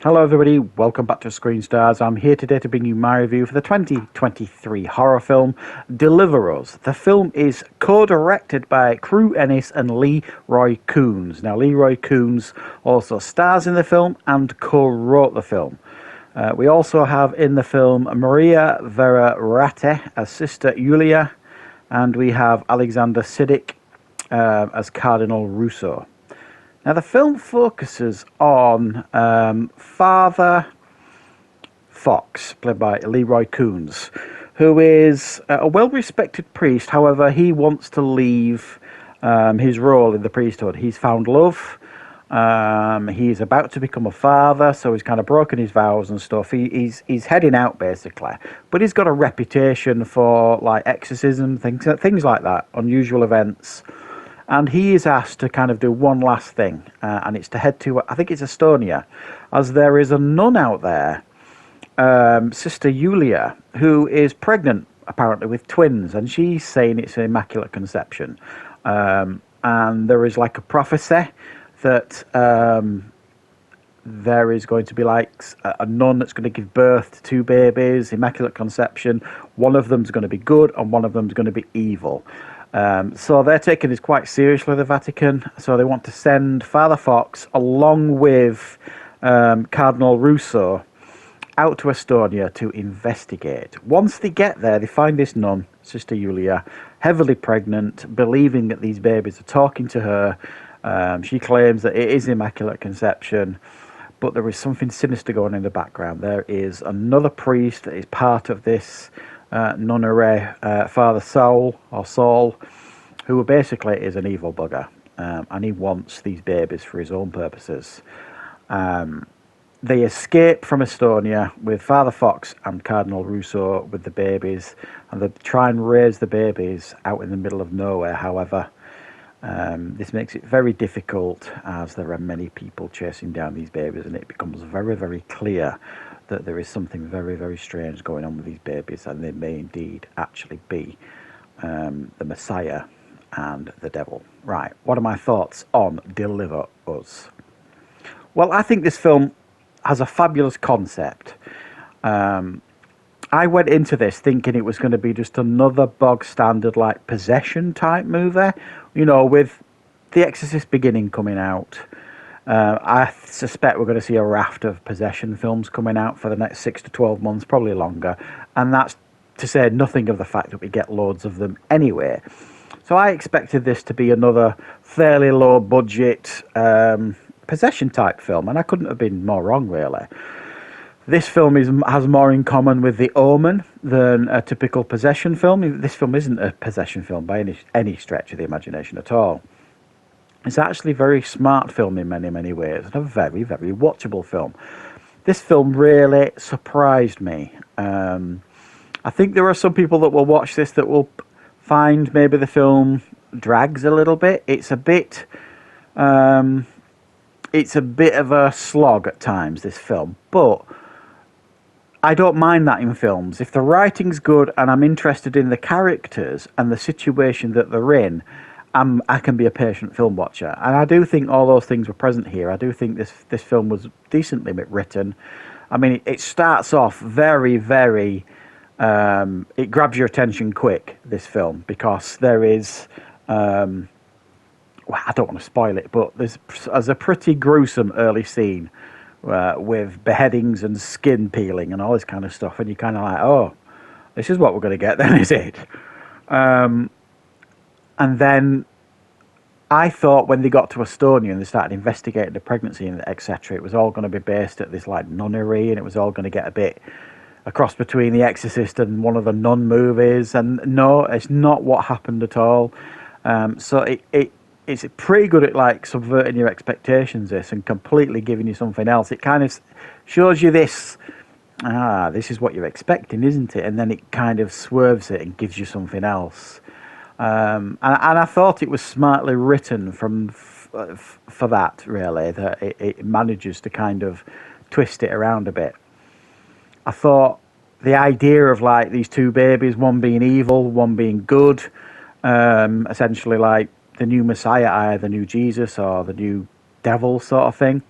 Hello everybody, welcome back to Screenstars. I'm here today to bring you my review for the 2023 horror film Deliver Us. The film is co-directed by Crew Ennis and Leroy Coons. Now Leroy Coons also stars in the film and co-wrote the film. We also have in the film Maria Verarate as Sister Julia, and we have Alexander Siddig as Cardinal Russo. Now, the film focuses on Father Fox, played by Leroy Coons, who is a well-respected priest. However, he wants to leave his role in the priesthood. He's found love. He's about to become a father, so he's kind of broken his vows and stuff. He's heading out, basically. But he's got a reputation for, like, exorcism, things like that, unusual events. And he is asked to kind of do one last thing, and it's to head to, I think it's Estonia, as there is a nun out there, Sister Julia, who is pregnant, apparently, with twins, and she's saying it's an immaculate conception. And there is like a prophecy that there is going to be like a nun that's going to give birth to two babies, immaculate conception. One of them's going to be good, and one of them's going to be evil. So they're taking this quite seriously, the Vatican. So they want to send Father Fox along with Cardinal Russo out to Estonia to investigate. Once they get there, they find this nun, Sister Julia, heavily pregnant, believing that these babies are talking to her. She claims that it is Immaculate Conception, but there is something sinister going on in the background. There is another priest that is part of this nunnery, Father Saul, who basically is an evil bugger, and he wants these babies for his own purposes. They escape from Estonia with Father Fox and Cardinal Russo with the babies, and they try and raise the babies out in the middle of nowhere. However, this makes it very difficult, as there are many people chasing down these babies, and it becomes very, very clear that there is something very, very strange going on with these babies, and they may indeed actually be the Messiah and the devil. Right, what are my thoughts on Deliver Us? Well, I think this film has a fabulous concept. I went into this thinking it was going to be just another bog standard, like, possession type movie, you know, with The Exorcist Beginning coming out. I suspect we're going to see a raft of possession films coming out for the next 6 to 12 months, probably longer. And that's to say nothing of the fact that we get loads of them anyway. So I expected this to be another fairly low budget possession type film, and I couldn't have been more wrong, really. This film has more in common with The Omen than a typical possession film. This film isn't a possession film by any stretch of the imagination at all. It's actually a very smart film in many, many ways, and a very, very watchable film. This film really surprised me. I think there are some people that will watch this that will find maybe the film drags a little bit. It's a bit of a slog at times, this film, but I don't mind that in films. If the writing's good and I'm interested in the characters and the situation that they're in, I can be a patient film watcher, and I do think all those things were present here. I do think this film was decently written. I mean, it starts off very, very. It grabs your attention quick, this film, because there is. Well, I don't want to spoil it, but there's a pretty gruesome early scene with beheadings and skin peeling and all this kind of stuff, and you're kind of like, oh, this is what we're going to get then, is it? And then I thought when they got to Estonia and they started investigating the pregnancy and etc., it was all going to be based at this like nunnery, and it was all going to get a bit a cross between The Exorcist and one of the nun movies. And no, it's not what happened at all. So it's pretty good at like subverting your expectations, this, and completely giving you something else. It kind of shows you this. This is what you're expecting, isn't it? And then it kind of swerves it and gives you something else. And I thought it was smartly written for that, really, that it manages to kind of twist it around a bit. I thought the idea of like these two babies, one being evil, one being good, essentially like the new Messiah, either the new Jesus or the new devil sort of thing,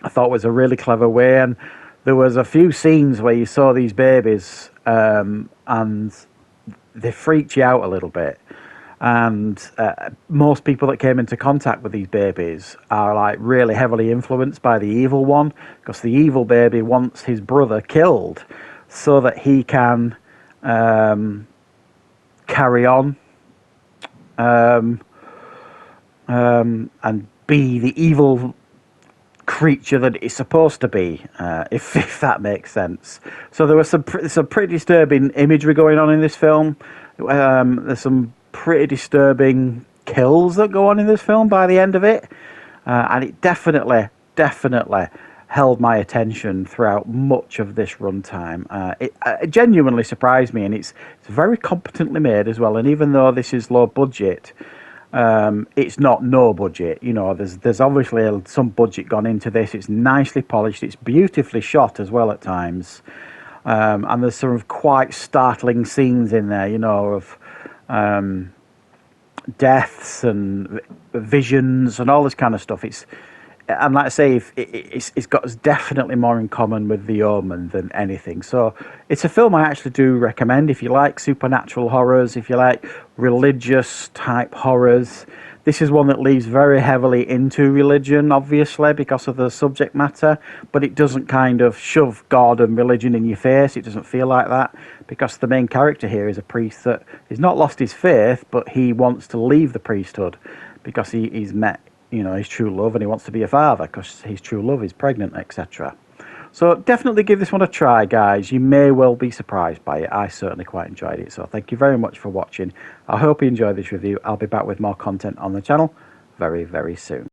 I thought was a really clever way. And there was a few scenes where you saw these babies, and they freaked you out a little bit. And most people that came into contact with these babies are like really heavily influenced by the evil one, because the evil baby wants his brother killed so that he can carry on and be the evil creature that it's supposed to be, if that makes sense. So there was some pretty disturbing imagery going on in this film. There's some pretty disturbing kills that go on in this film by the end of it, and it definitely held my attention throughout much of this runtime. It genuinely surprised me, and it's very competently made as well. And even though this is low budget, it's not no budget. You know, there's obviously some budget gone into this. It's nicely polished. It's beautifully shot as well at times, and there's some quite startling scenes in there. You know, of deaths and visions and all this kind of stuff. And like I say, it's got definitely more in common with The Omen than anything. So it's a film I actually do recommend if you like supernatural horrors, if you like religious type horrors. This is one that leads very heavily into religion, obviously, because of the subject matter, but it doesn't kind of shove God and religion in your face. It doesn't feel like that, because the main character here is a priest that has not lost his faith, but he wants to leave the priesthood because he's met, you know, his true love, and he wants to be a father because his true love is pregnant, etc. So definitely give this one a try, guys. You may well be surprised by it. I certainly quite enjoyed it. So thank you very much for watching. I hope you enjoyed this review. I'll be back with more content on the channel very, very soon.